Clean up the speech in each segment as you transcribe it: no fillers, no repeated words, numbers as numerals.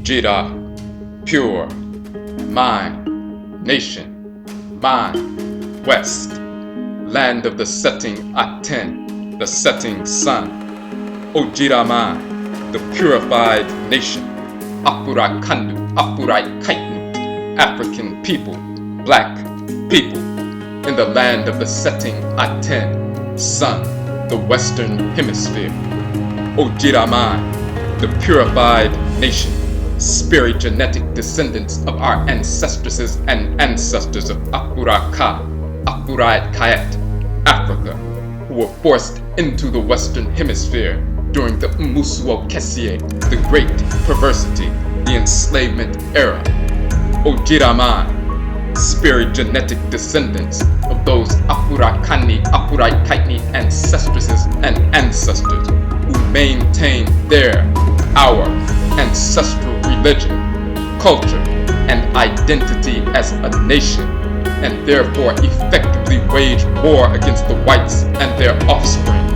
Jida, pure, mine, nation, mine, west, land of the setting Aten, the setting sun. ODWIRAMAN, the purified nation, Afurakanu, Afuraitkaitnut, African people, black people, in the land of the setting Aten, sun, the western hemisphere. ODWIRAMAN, the purified nation, spirit genetic descendants of our ancestresses and ancestors of Afurakan, Afuraitkaitnut, Africa, who were forced into the western hemisphere during the Mekyea, the great perversity, the enslavement era. ODWIRAMAN, spirit genetic descendants of those Afurakani, Afuraitkaitnit ancestresses and ancestors who maintain our ancestral religion, culture, and identity as a nation, and therefore effectively wage war against the whites and their offspring,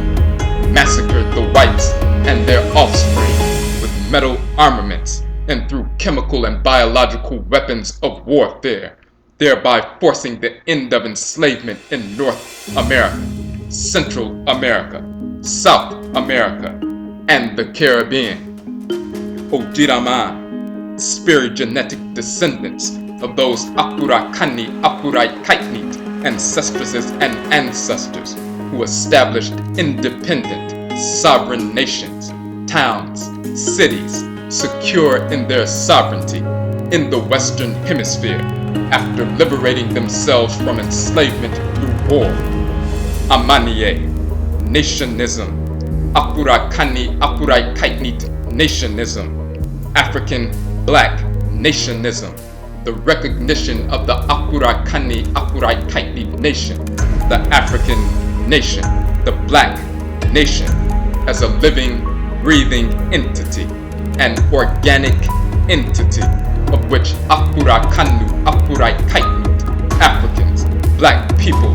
massacred the whites and their offspring with metal armaments and through chemical and biological weapons of warfare, thereby forcing the end of enslavement in North America, Central America, South America, and the Caribbean. ODWIRAMAN, spirit genetic descendants of those Afurakani, Afuraitkaitnit ancestresses and ancestors who established independent, sovereign nations, towns, cities, secure in their sovereignty in the Western Hemisphere after liberating themselves from enslavement through war. AMANNE, Nationism, Afurakani, Afuraitkaitnit, Nationism, African Black Nationism, the recognition of the Afurakani, Afuraitkaitnit nation, the African nation, the Black nation, as a living, breathing entity, an organic entity of which Afurakanu, Afuraitkaitnut, Africans, Black people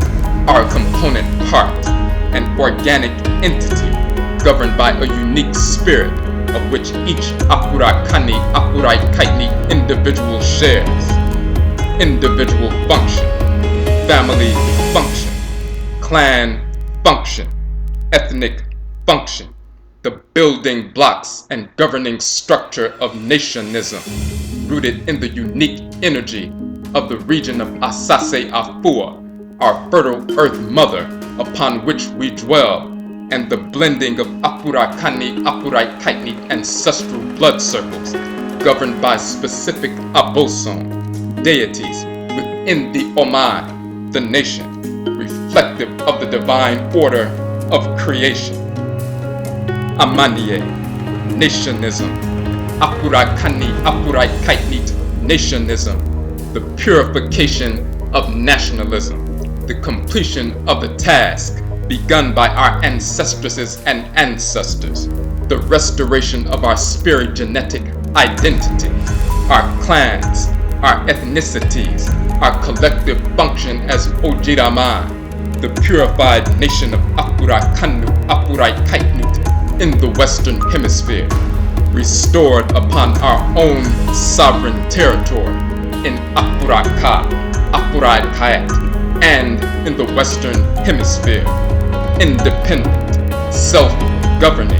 are a component part, an organic entity governed by a unique spirit of which each Afurakani, Afuraitkaitnit individual shares. Individual function, family function, clan function, ethnic function, the building blocks and governing structure of nationism, rooted in the unique energy of the region of Asase Afua, our fertile earth mother upon which we dwell, and the blending of Afurakani, Afuraitkaitnit ancestral blood circles, governed by specific aboson, deities within the Omai, the nation, reflective of the divine order of creation. AMANNE, Nationism, Afurakani, Afuraitkaitnit, Nationism, the purification of nationalism, the completion of the task begun by our ancestresses and ancestors, the restoration of our spirit genetic identity, our clans, our ethnicities, our collective function as ODWIRAMAN, the purified nation of Afurakanu, Afuraitkaitnut in the Western Hemisphere, restored upon our own sovereign territory in Afuraka, Afuraitkaitnut, and in the Western Hemisphere, independent, self-governing,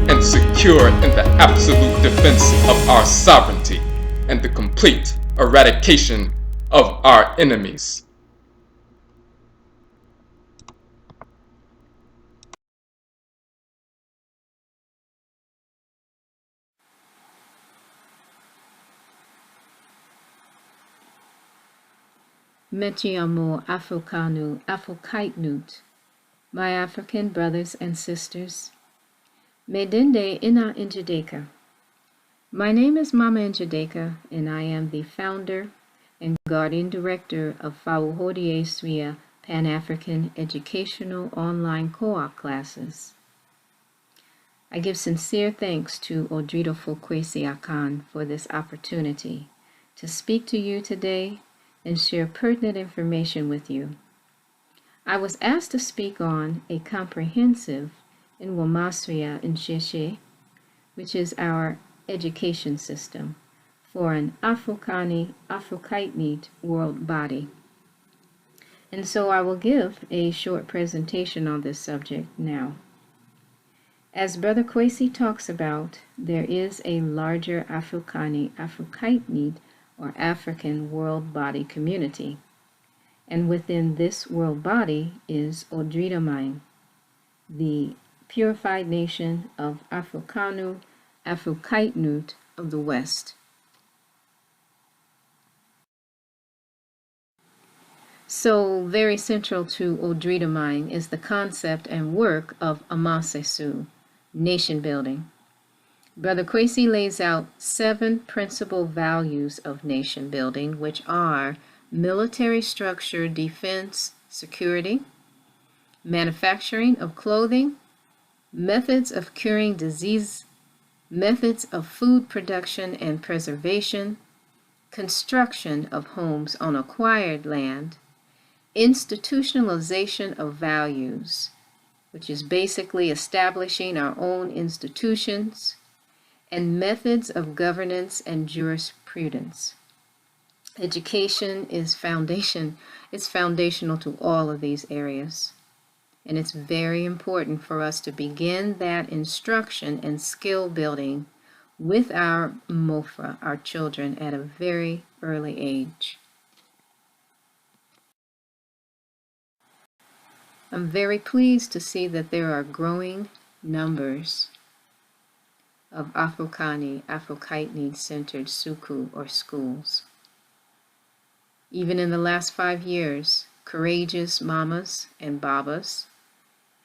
and secure in the absolute defense of our sovereignty and the complete eradication of our enemies. Mekyea Afurakaну, Afuraitnut, my African brothers and sisters. Medende Ena Njideka. My name is Mama Njideka, and I am the founder and guardian director of Fawohodie Sua Pan-African educational online co-op classes. I give sincere thanks to ODWIRAMAN for this opportunity to speak to you today and share pertinent information with you. I was asked to speak on a comprehensive Nwomasua NhyehyÄe, which is our education system, for an Afuraitnit world body. And so I will give a short presentation on this subject now. As Brother Kwesi talks about, there is a larger Afuraitnit or African world body community. And within this world body is ODWIRAMAN, the purified nation of Afurakanu, Afurakaitnut of the West. So very central to ODWIRAMAN is the concept and work of Nwomasua, nation building. Brother Kwesi lays out 7 principal values of nation building, which are military structure, defense, security, manufacturing of clothing, methods of curing disease, methods of food production and preservation, construction of homes on acquired land, institutionalization of values, which is basically establishing our own institutions, and methods of governance and jurisprudence. Education is foundational to all of these areas. And it's very important for us to begin that instruction and skill building with our mofra, our children, at a very early age. I'm very pleased to see that there are growing numbers of Afurakani, Afuraitnit-centered suku or schools. Even in the last 5 years, courageous mamas and babas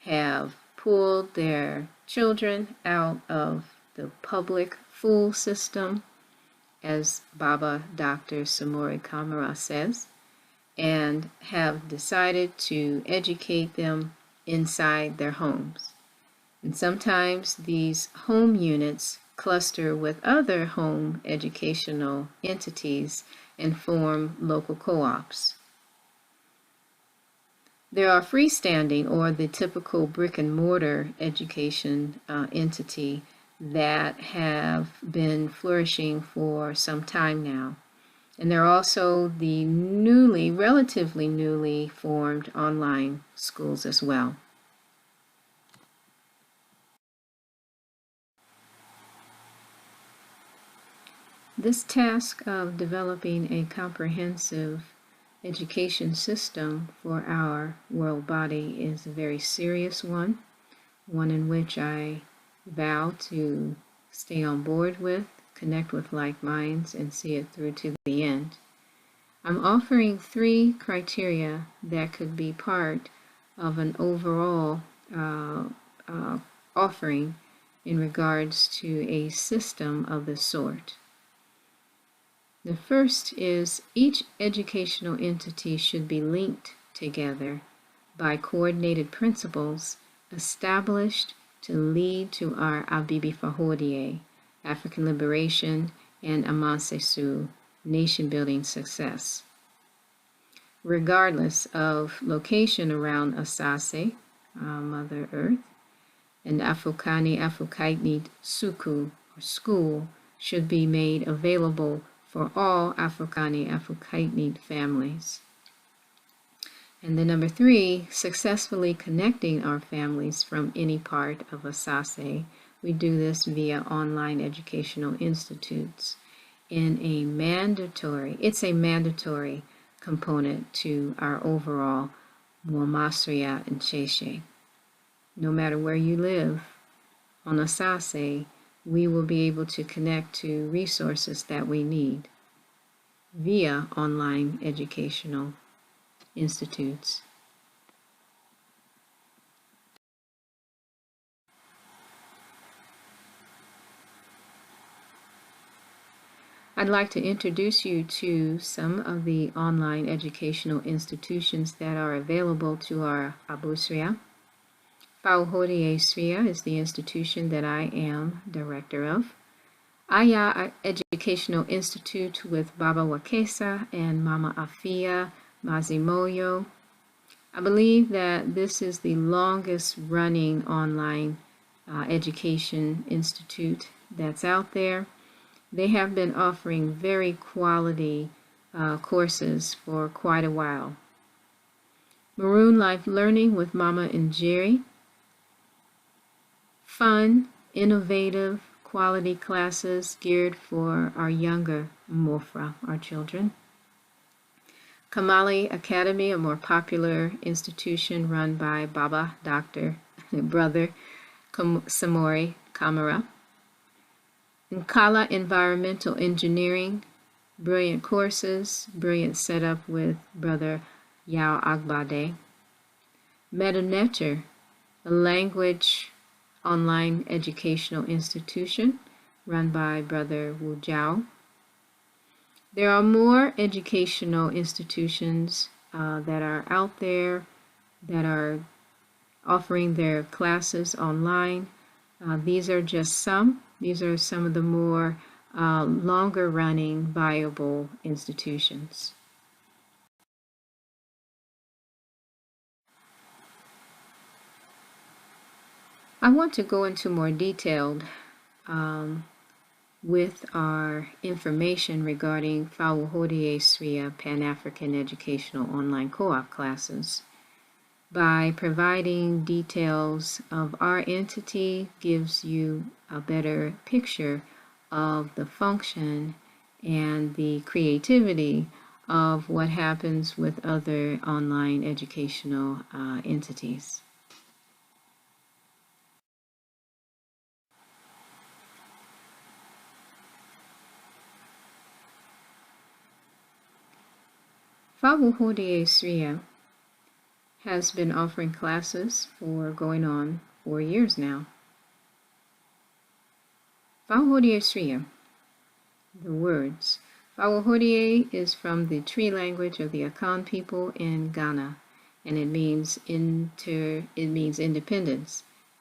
have pulled their children out of the public fool system, as Baba Dr. Samori Kamara says, and have decided to educate them inside their homes. And sometimes these home units cluster with other home educational entities and form local co-ops. There are freestanding or the typical brick and mortar education entity that have been flourishing for some time now. And there are also the relatively newly formed online schools as well. This task of developing a comprehensive education system for our world body is a very serious one in which I vow to stay on board with, connect with like minds, and see it through to the end. I'm offering 3 criteria that could be part of an overall offering in regards to a system of this sort. The first is each educational entity should be linked together by coordinated principles established to lead to our Abibi Fawohodie, African liberation, and Nwomasua nation building success. Regardless of location around Asase, Mother Earth, and Afurakani Afuraitnit suku or school should be made available for all Afurakani Afuraitnit families. And then number 3, successfully connecting our families from any part of Asase. We do this via online educational institutes in a mandatory component to our overall Nwomasua NhyehyÄe. No matter where you live on Asase, we will be able to connect to resources that we need via online educational institutes. I'd like to introduce you to some of the online educational institutions that are available to our Abusria. Fawohodie Sua is the institution that I am director of. Aya Educational Institute with Baba Wakesa and Mama Afia Mazimoyo. I believe that this is the longest running online education institute that's out there. They have been offering very quality courses for quite a while. Maroon Life Learning with Mama Njeri. Fun, innovative, quality classes geared for our younger Mofra, our children. Kamali Academy, a more popular institution run by Baba, Brother Samori Kamara. Nkala Environmental Engineering, brilliant courses, brilliant setup with Brother Yao Agbade. Metanetter, a language online educational institution run by Brother Wu Jiao. There are more educational institutions that are out there that are offering their classes online. These are just some. These are some of the more longer running viable institutions. I want to go into more detailed with our information regarding Fawohodie Sua Pan-Afrikan Educational Online Co-op classes. By providing details of our entity gives you a better picture of the function and the creativity of what happens with other online educational entities. Fawohodie Sua has been offering classes for going on 4 years now. Fawohodie Sua, the words. Fawohodie is from the tree language of the Akan people in Ghana, and it means independence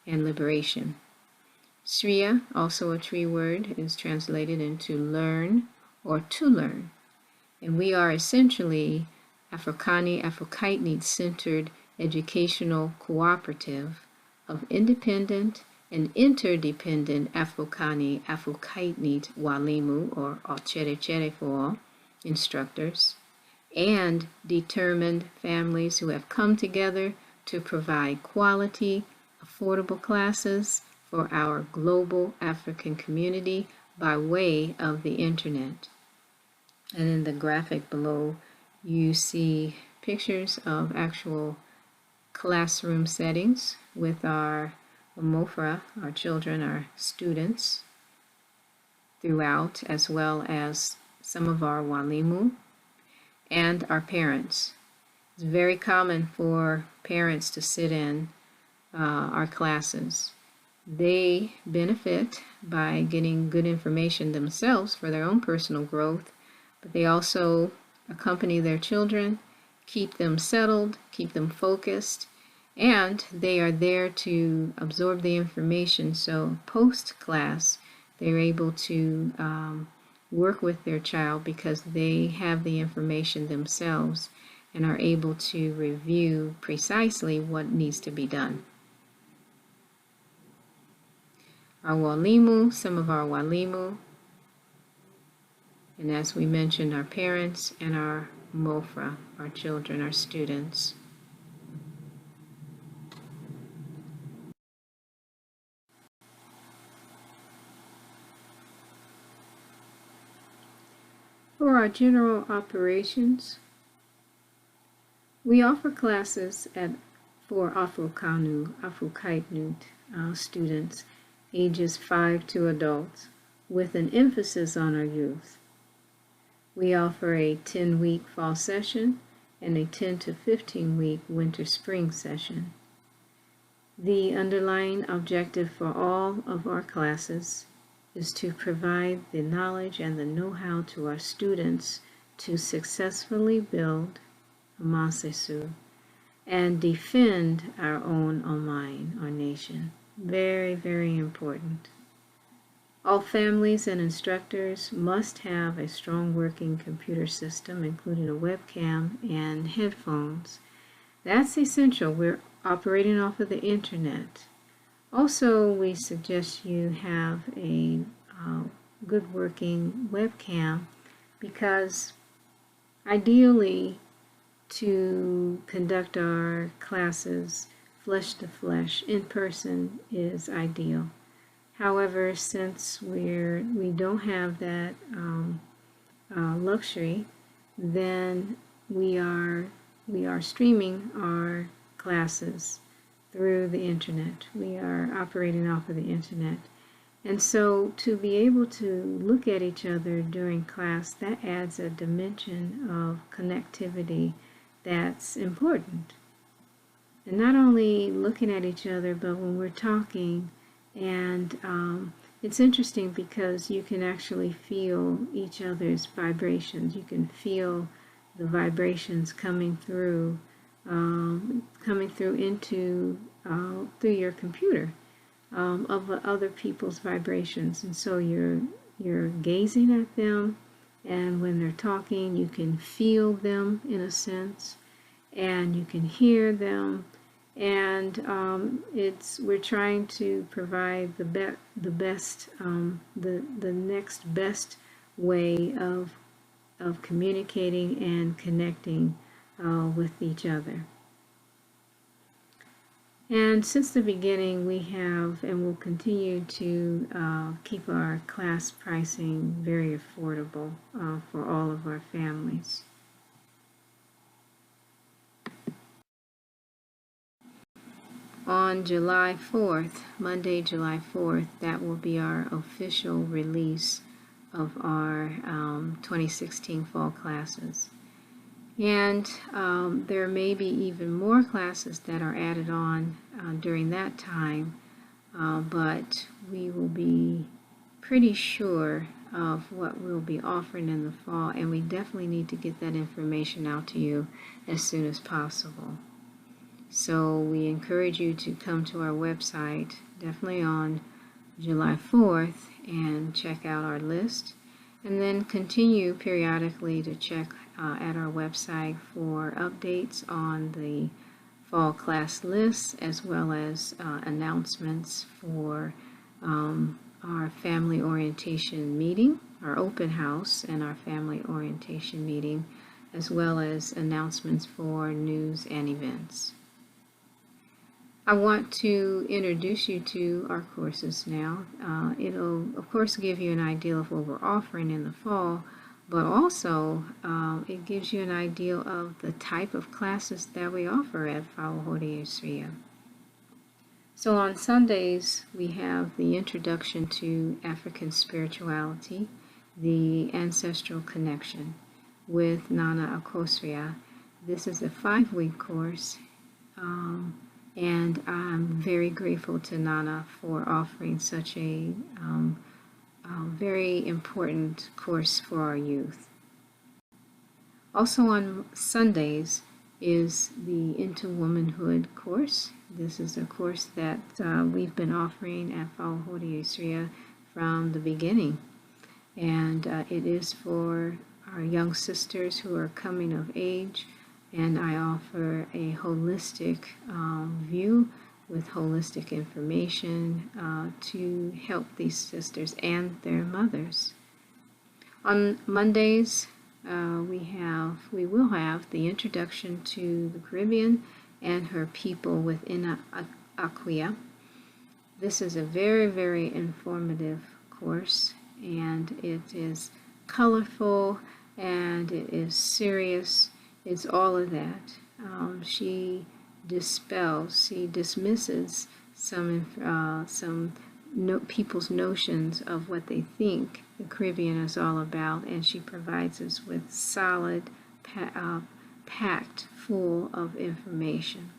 and liberation. Sua, also a tree word, is translated into learn or to learn. And we are essentially Afurakani Afuraitnit centered educational cooperative of independent and interdependent Afurakani Afuraitkaitnut Walimu, or Chere for all, instructors, and determined families who have come together to provide quality, affordable classes for our global African community by way of the internet. And in the graphic below, you see pictures of actual classroom settings with our Mofra, our children, our students throughout, as well as some of our Walimu and our parents. It's very common for parents to sit in our classes. They benefit by getting good information themselves for their own personal growth, but they also accompany their children, keep them settled, keep them focused, and they are there to absorb the information. So post-class, they're able to work with their child because they have the information themselves and are able to review precisely what needs to be done. Our Walimu, some of our Walimu, and as we mentioned, our parents and our Mofra, our children, our students. For our general operations, we offer classes for Afurakanu, Afurakaitnut students ages 5 to adults, with an emphasis on our youth. We offer a 10-week fall session and a 10 to 15-week winter-spring session. The underlying objective for all of our classes is to provide the knowledge and the know-how to our students to successfully build Nwomasua and defend our own Oman, our nation. Very, very important. All families and instructors must have a strong working computer system, including a webcam and headphones. That's essential. We're operating off of the internet. Also, we suggest you have a good working webcam, because ideally to conduct our classes flesh to flesh in person is ideal. However, since we don't have that luxury, then we are streaming our classes through the internet. We are operating off of the internet. And so to be able to look at each other during class, that adds a dimension of connectivity that's important. And not only looking at each other, but when we're talking, and it's interesting because you can actually feel each other's vibrations. You can feel the vibrations coming through into through your computer of other people's vibrations, and so you're gazing at them, and when they're talking, you can feel them in a sense, and you can hear them, and we're trying to provide the next best way of communicating and connecting with each other. And since the beginning, we have and will continue to keep our class pricing very affordable for all of our families. On July 4th, Monday, July 4th, that will be our official release of our 2016 fall classes. And there may be even more classes that are added on during that time, but we will be pretty sure of what we'll be offering in the fall, and we definitely need to get that information out to you as soon as possible. So we encourage you to come to our website, definitely on July 4th, and check out our list, and then continue periodically to check at our website for updates on the fall class lists, as well as announcements for our family orientation meeting, our open house, and our family orientation meeting, as well as announcements for news and events. I want to introduce you to our courses now. It'll, of course, give you an idea of what we're offering in the fall, but also it gives you an idea of the type of classes that we offer at Fawohodie Sua. So on Sundays, we have the Introduction to African Spirituality, the Ancestral Connection with Nana Akosua. This is a 5-week course. And I'm very grateful to Nana for offering such a very important course for our youth. Also on Sundays is the Into Womanhood course. This is a course that we've been offering at Fawohodie Sua from the beginning. And it is for our young sisters who are coming of age. And I offer a holistic view with holistic information to help these sisters and their mothers. On Mondays, we will have the Introduction to the Caribbean and Her People with Ena Njideka. This is a very, very informative course, and it is colorful and it is serious. It's all of that. She dismisses some people's notions of what they think the Caribbean is all about, and she provides us with solid, packed full of information.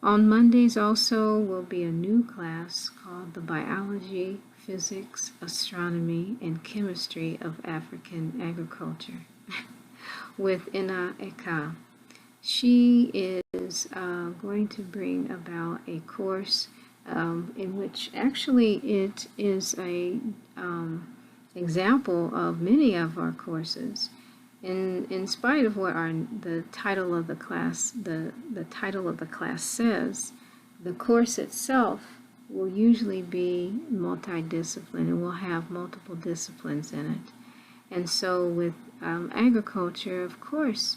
On Mondays also will be a new class called the Biology, Physics, Astronomy, and Chemistry of African Agriculture with Ena Njideka. She is going to bring about a course in which actually it is a example of many of our courses. In spite of what the title of the class says, the course itself will usually be multidisciplinary and will have multiple disciplines in it. And so with agriculture, of course,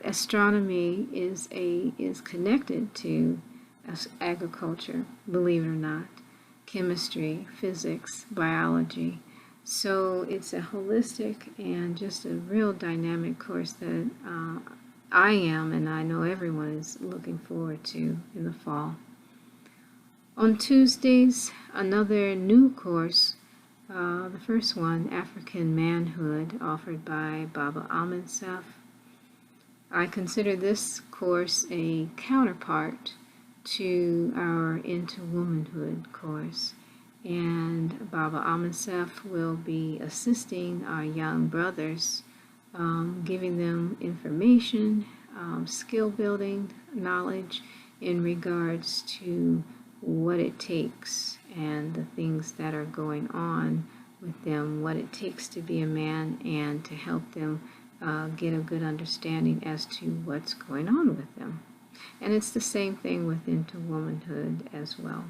astronomy is connected to agriculture, believe it or not, chemistry, physics, biology. So it's a holistic and just a real dynamic course that I am, and I know everyone is looking forward to in the fall. On Tuesdays, another new course, the first one, African Manhood, offered by Baba AMANNE. I consider this course a counterpart to our Into Womanhood course, and Baba AMANNE will be assisting our young brothers, giving them information, skill building, knowledge in regards to what it takes and the things that are going on with them, what it takes to be a man, and to help them get a good understanding as to what's going on with them. And it's the same thing with Into Womanhood as well.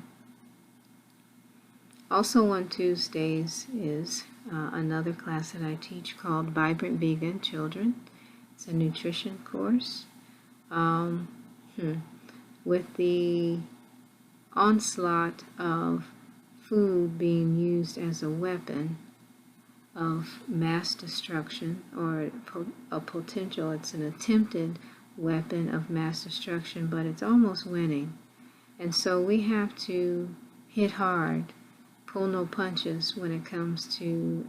Also on Tuesdays is another class that I teach called Vibrant Vegan Children. It's a nutrition course. With the onslaught of food being used as a weapon of mass destruction, or a potential, it's an attempted weapon of mass destruction, but it's almost winning. And so we have to hit hard, pull no punches when it comes to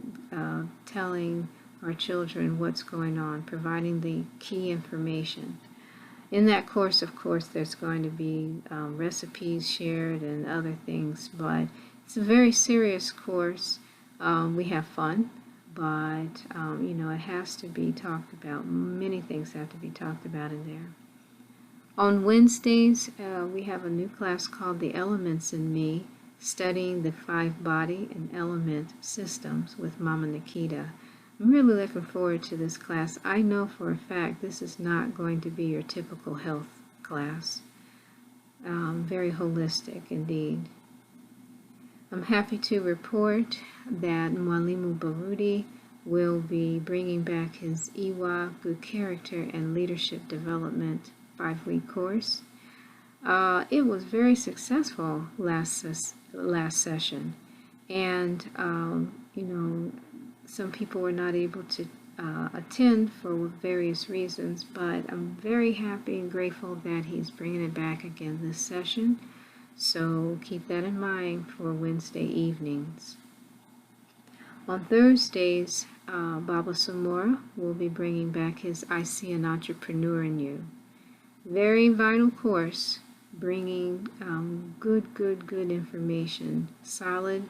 telling our children what's going on, providing the key information. In that course, of course, there's going to be recipes shared and other things, but it's a very serious course. We have fun, but it has to be talked about. Many things have to be talked about in there. On Wednesdays, we have a new class called The Elements in Me, studying the 5 body and element systems with Mama Nikita. I'm really looking forward to this class. I know for a fact this is not going to be your typical health class. Very holistic indeed. I'm happy to report that Walimu Barudi will be bringing back his Iwa Good Character and Leadership Development 5-week course. It was very successful last session, and some people were not able to attend for various reasons, but I'm very happy and grateful that he's bringing it back again this session. So keep that in mind for Wednesday evenings. On Thursdays, Baba Samora will be bringing back his I See an Entrepreneur in You. Very vital course, bringing good information, solid,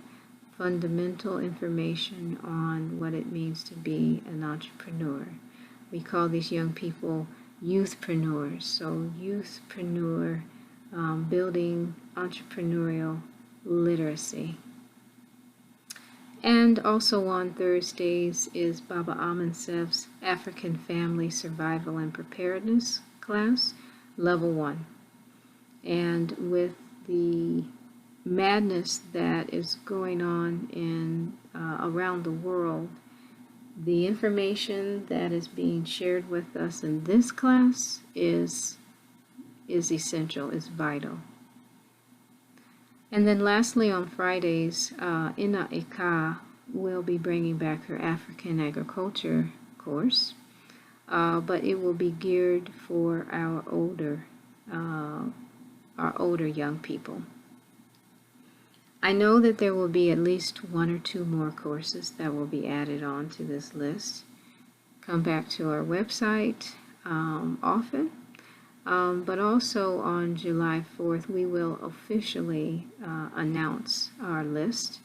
fundamental information on what it means to be an entrepreneur. We call these young people youthpreneurs. So youthpreneur, building entrepreneurial literacy. And also on Thursdays is Baba AMANNE's African Family Survival and Preparedness class, Level 1. And with the madness that is going on in around the world, the information that is being shared with us in this class is essential, is vital. And then lastly, on Fridays, Ena Njideka will be bringing back her African agriculture course, but it will be geared for our older young people. I know that there will be at least 1 or 2 more courses that will be added on to this list. Come back to our website often. But also on July 4th, we will officially announce our list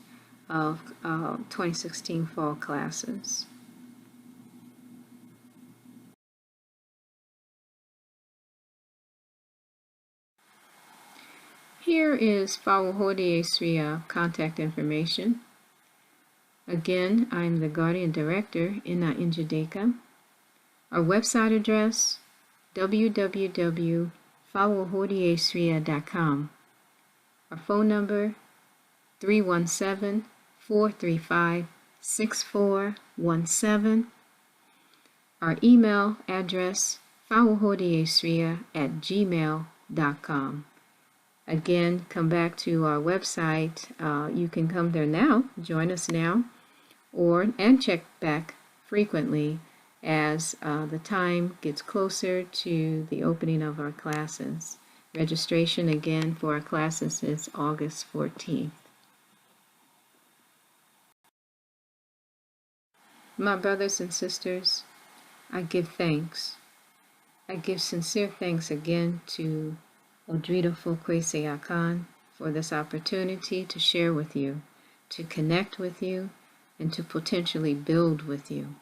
of 2016 fall classes. Here is Fawohodie Sua contact information. Again, I'm the Guardian Director, Ena Njideka. Our website address, www.fawohodiesua.com. Our phone number, 317-435-6417. Our email address, fawohodie@gmail.com. Again, come back to our website. You can come there now, join us now, and check back frequently as the time gets closer to the opening of our classes. Registration again for our classes is August 14th. My brothers and sisters, I give thanks. I give sincere thanks again to ODWIRAMAN for this opportunity to share with you, to connect with you, and to potentially build with you.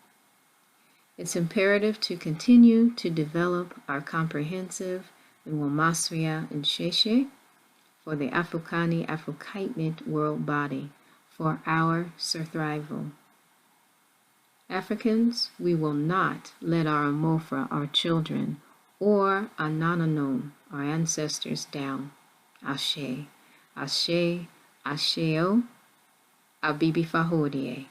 It's imperative to continue to develop our comprehensive Nwomasua NhyehyÄe for the Afurakan Afuraitnit world body for our survival. Africans, we will not let our Amofra, our children, or our Nananom, our ancestors, down. Ashe, Ashe, Asheo, Abibi Fawohodie.